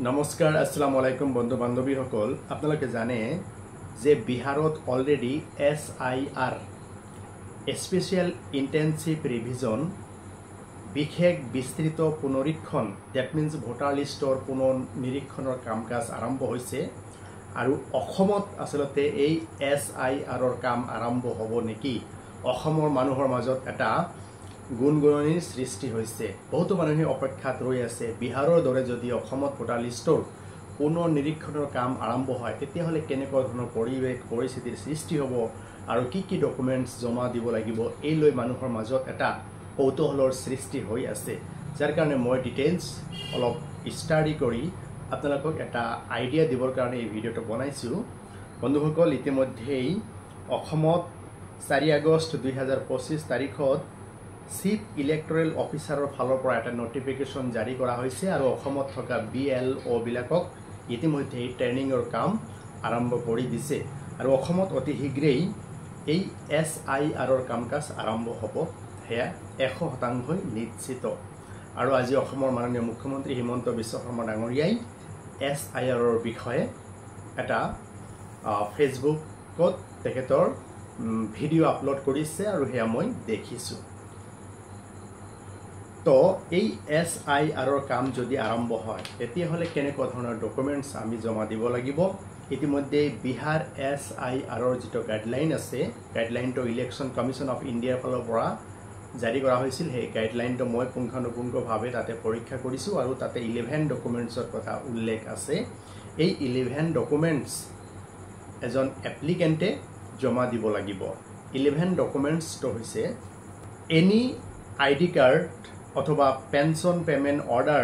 নমস্কাৰ আসসালামু আলাইকুম বন্ধু বান্ধৱীসকল আপোনালোকে জানে যে বিহাৰত already SIR special intensive revision বিশেষ বিস্তৃত পুনৰীক্ষণ দ্যাট মিন্স ভোটাৰ লিষ্টৰ পুনৰ নিৰীক্ষণৰ কাম-কাজ আৰম্ভ হৈছে আৰু অসমত আসলতে এই SIR ৰ কাম আৰম্ভ হ'ব নেকি অসমৰ মানুহৰ মাজত এটা গুণগুণনিৰ সৃষ্টি হৈছে বহুতো মানুহে অপেক্ষাত ৰৈ আছে বিহাৰৰ দৰে যদি অসমত ভোটাৰ লিষ্টৰ পুনৰ নিৰীক্ষণৰ কাম আৰম্ভ হয় তেতিয়াহলে কেনেকুৱা ধৰণৰ পৰিস্থিতিৰ সৃষ্টি হ'ব আৰু কি ডকুমেন্টছ জমা দিব লাগিব এই লৈ মানুহৰ মাজত এটা কৌতূহলৰ সৃষ্টি হৈ আছে যাৰ কাৰণে মই ডিটেইলছ অলপ ষ্টাডি কৰি আপোনালোকক এটা আইডিয়া দিবৰ কাৰণে এই ভিডিওটো বনাইছো বন্ধুসকল ইতিমধ্যেই অসমত 4 আগষ্ট 2025 তাৰিখত চিফ ইলেক্টৰেল অফিচাৰৰ ফালৰ পৰা এটা নটিফিকেশন জাৰি কৰা হৈছে আৰু অসমত থকা BLO বিলাকক ইতিমধ্যে ট্ৰেইনিংৰ কাম আৰম্ভ কৰি দিছে আৰু অসমত অতি শীঘ্ৰেই এই SIR ৰ কাম-কাজ আৰম্ভ হ'ব হেয়া 100% নিশ্চিত আৰু আজি অসমৰ মাননীয় মুখ্যমন্ত্ৰী হিমন্ত বিশ্ব শৰ্মা ডাঙৰীয়াই SIR ৰ বিষয়ে এটা ফেসবুকত তেখেতৰ ভিডিও আপলোড কৰিছে আৰু হেয়া মই দেখিছো তো এই SIR ৰ কাম যদি আৰম্ভ হয় তেতিয়াহলে কেনেকুৱা ধৰণৰ ডকুমেন্টছ আমি জমা দিব লাগিব ইতিমধ্যে বিহাৰ SIR ৰ যেটো গাইডলাইন আছে গাইডলাইনটো ইলেকশন কমিশন অফ ইণ্ডিয়াৰ ফালৰ পৰা জাৰি কৰা হৈছিল সেই গাইডলাইনটো মই পুংখানুপুংখভাৱে তাতে পৰীক্ষা কৰিছো আৰু তাতে 11 ডকুমেন্টছৰ কথা উল্লেখ আছে এই 11 ডকুমেন্টছ এজন এপ্লিকেন্টে জমা দিব লাগিব 11 ডকুমেন্টছ তো হৈছে এনি আইডি কাৰ্ড অথবা pension payment order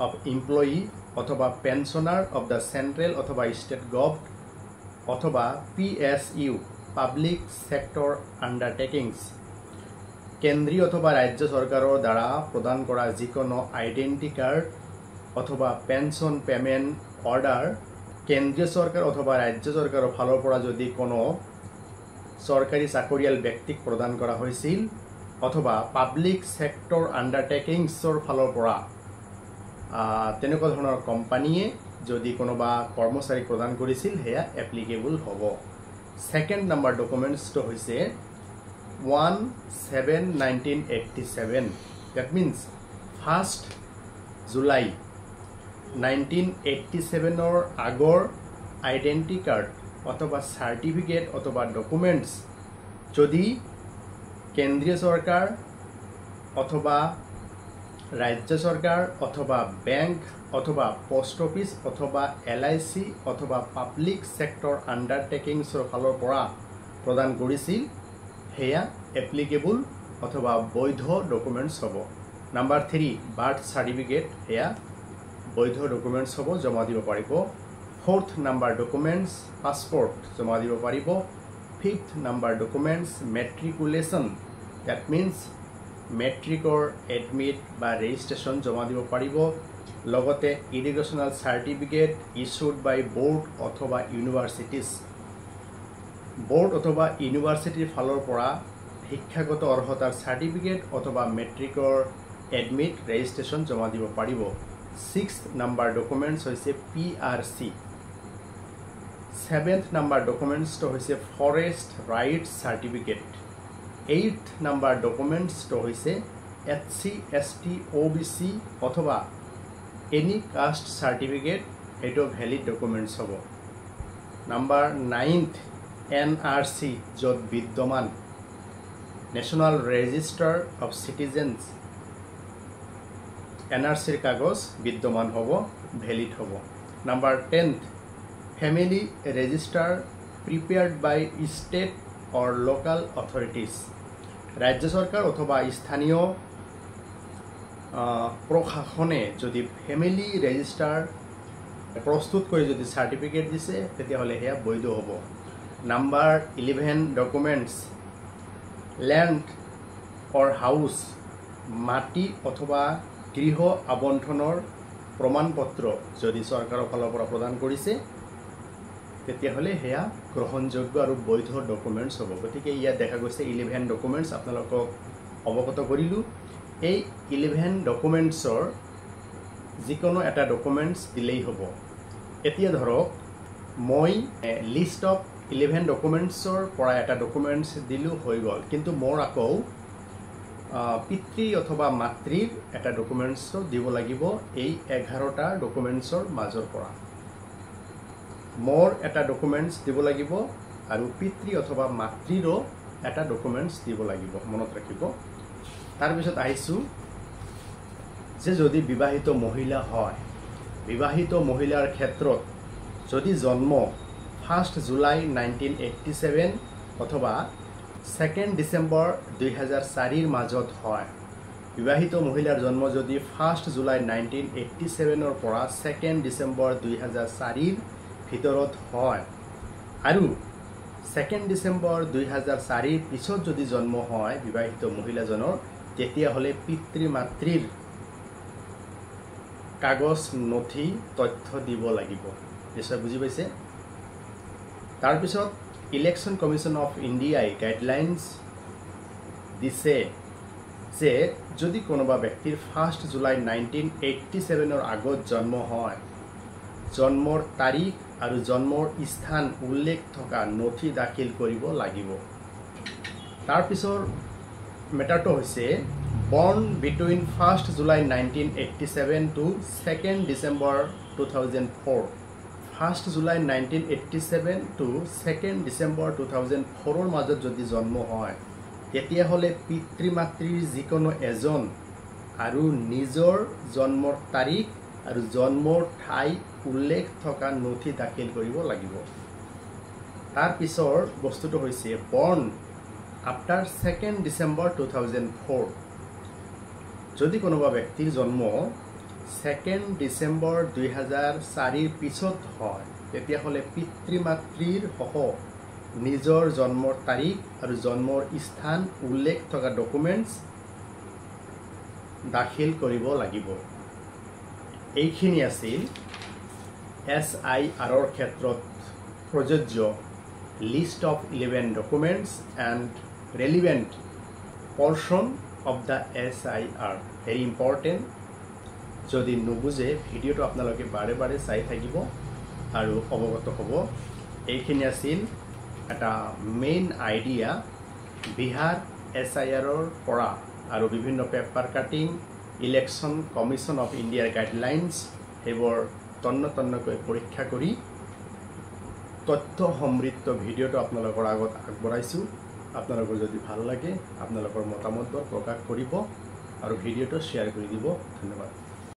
of employee অথবা পেনশনার অফ দ্য সেন্ট্রাল অথবা স্টেট গভর্নমেন্ট অথবা PSU পাবলিক সেক্টর আন্ডারটেকিংস কেন্দ্রীয় অথবা রাজ্য সরকারের দ্বারা প্রদান করা যিকোনো আইডেন্টি কার্ড অথবা পেনশন পেমেন্ট অর্ডার কেন্দ্রীয় সরকার অথবা রাজ্য সরকারের ফালৰ পৰা যদি কোনো সৰকাৰি চাকৰিয়াল ব্যক্তিক প্ৰদান কৰা হয়েছিল অথবা পাবলিক সেক্টৰ আন্ডাৰটেকিংসৰ ফালৰ পৰা তেনেকুৱা ধৰণৰ কোম্পানীয়ে যদি কোনোবা কৰ্মচাৰী প্ৰদান কৰিছিল হেয়া এপ্লিকেবল হ'ব সেকেন্ড নাম্বাৰ ডকুমেন্টছ তো হৈছে 1/7/1987 দ্যাট মিন্স 1st জুলাই 1987 ৰ আগৰ আইডেন্টি কাৰ্ড অথবা সাৰ্টিফিকেট অথবা ডকুমেন্টছ যদি কেন্দ্ৰীয় সরকার অথবা রাজ্য সরকার অথবা ব্যাংক অথবা পোস্ট অফিস অথবা LIC অথবা পাবলিক সেক্টর আন্ডাৰটেকিংসৰ ফালৰ পৰা প্ৰদান কৰিছিল হেয়া এপ্লিকেবল অথবা বৈধ ডকুমেন্টছ হ'ব নাম্বাৰ 3 বাৰ্থ সাৰ্টিফিকেট হেয়া বৈধ ডকুমেন্টছ হ'ব জমা দিব পাৰিব 4th নাম্বাৰ ডকুমেন্টছ পাসপোৰ্ট জমা দিব পাৰিব 5th number documents matriculation that means মেট্ৰিকৰ এডমিট বা ৰেজিষ্ট্ৰেচন জমা দিব পাৰিব লগতে educational certificate issued by board অথবা ইউনিভাৰ্সিটিজ বোৰ্ড অথবা ইউনিভাৰ্সিটিৰ ফালৰ পৰা শিক্ষাগত অৰ্হতাৰ সাৰ্টিফিকেট অথবা মেট্ৰিকৰ এডমিট ৰেজিষ্ট্ৰেচন জমা দিব পাৰিব 6th নাম্বাৰ ডকুমেন্টছ হৈছে PRC 7th নাম্বাৰ ডকুমেন্টছ তো হৈছে forest rights certificate 8th number documents তো হৈছে SC ST OBC অথবা এনি কাস্ট সাৰ্টিফিকেট এটো ভ্যালিড ডকুমেন্টছ হ'ব নাম্বাৰ 9th NRC যত বিদ্যমান national register of citizens NRC ৰ কাগজ বিদ্যমান হ'ব ভ্যালিড হ'ব number 10th family register prepared by state or local authorities ৰাজ্য সৰকাৰ অথবা স্থানীয় প্ৰশাসনে যদি ফ্যামিলি ৰেজিস্টাৰ প্ৰস্তুত কৰি যদি সাৰ্টিফিকেট দিছে তেতিয়াহলে হেয়া বৈধ হ'ব নাম্বাৰ 11 ডকুমেন্টছ ল্যান্ড অৰ হাউস মাটি অথবা গৃহ আবণ্টনৰ প্ৰমাণপত্ৰ যদি সৰকাৰৰ ফালৰ পৰা প্ৰদান কৰিছে তেতিয়াহলে হেয়া গ্ৰহণযোগ্য আৰু বৈধ ডকুমেন্টছ হ'ব গতিকে ইয়া দেখা গৈছে 11 ডকুমেন্টছ আপোনালোকক অৱগত কৰিলো এই 11 ডকুমেন্টছৰ যিকোনো এটা ডকুমেন্টস দিলেই হ'ব। এতিয়া ধৰক মই লিষ্ট অফ 11 ডকুমেন্টছৰ পৰা এটা ডকুমেন্টস দিলোঁ হৈ গ'ল, কিন্তু মোৰ আকৌ পিতৃ অথবা মাতৃৰ এটা ডকুমেন্টসো দিব লাগিব এই 11টা ডকুমেন্টছৰ মাজৰ পৰা। মোৰ এটা ডকুমেন্টস দিব লাগিব আৰু পিতৃ অথবা মাতৃৰো এটা ডকুমেন্টস দিব লাগিব, মনত ৰাখিব। তাৰপিছত আহিছোঁ যে যদি বিবাহিত মহিলা হয়, বিবাহিত মহিলাৰ ক্ষেত্ৰত যদি জন্ম 1 জুলাই 1987 অথবা 2 ডিচেম্বৰ 2004 মাজত হয়, বিবাহিত মহিলাৰ জন্ম যদি 1 জুলাই 1987 পৰা 2 ডিচেম্বৰ 2004 ভিতৰত হয় আৰু 2 ডিচেম্বৰ 2004 পিছত যদি জন্ম হয় বিবাহিত মহিলাজনৰ, তেতিয়াহ'লে পিতৃ মাতৃৰ কাগজ নথি তথ্য দিব লাগিব। নিশ্চয় বুজি পাইছে। তাৰপিছত ইলেকশ্যন কমিশ্যন অফ ইণ্ডিয়াই গাইডলাইনছ দিছে যে যদি কোনোবা ব্যক্তিৰ 1 জুলাই 1987 আগত জন্ম হয়, জন্মৰ তাৰিখ আৰু জন্মৰ স্থান উল্লেখ থকা নথি দাখিল কৰিব লাগিব। তাৰপিছৰ মেটাৰটো হৈছে born between 1 July 1987 to 2 December 2004. 1 July 1987 to 2 December 2004 মাজত যদি জন্ম হয়, তেতিয়াহ'লে পিতৃ মাতৃৰ যিকোনো এজন আৰু নিজৰ জন্মৰ তাৰিখ আৰু জন্মৰ ঠাই উল্লেখ থকা নথি দাখিল কৰিব লাগিব। তাৰপিছৰ বস্তুটো হৈছে born after 2 December 2004. যদি কোনোবা ব্যক্তিৰ জন্ম 2 ডিচেম্বৰ 2004 পিছত হয়, তেতিয়াহ'লে পিতৃ মাতৃৰ সহ নিজৰ জন্মৰ তাৰিখ আৰু জন্মৰ স্থান উল্লেখ থকা ডকুমেন্টছ দাখিল কৰিব লাগিব। এইখিনি আছিল SIRৰ ক্ষেত্ৰত প্ৰযোজ্য list of 11 documents and relevant portion of the SIR. very important. যদি নুবুজে ভিডিওটো আপোনালোকে বাৰে বাৰে চাই থাকিব আৰু অৱগত হ'ব। এইখিনি আছিল এটা মেইন আইডিয়া বিহাৰ SIRৰ পৰা আৰু বিভিন্ন paper cutting, election commission of ইণ্ডিয়াৰ গাইডলাইনছ সেইবোৰ তন্নকৈ পৰীক্ষা কৰি তথ্য সমৃদ্ধ ভিডিওটো আপোনালোকৰ আগত আগবঢ়াইছোঁ। আপোনালোকৰ যদি ভাল লাগে আপোনালোকৰ মতামতবোৰ প্ৰকাশ কৰিব আৰু ভিডিওটো শ্বেয়াৰ কৰি দিব। ধন্যবাদ।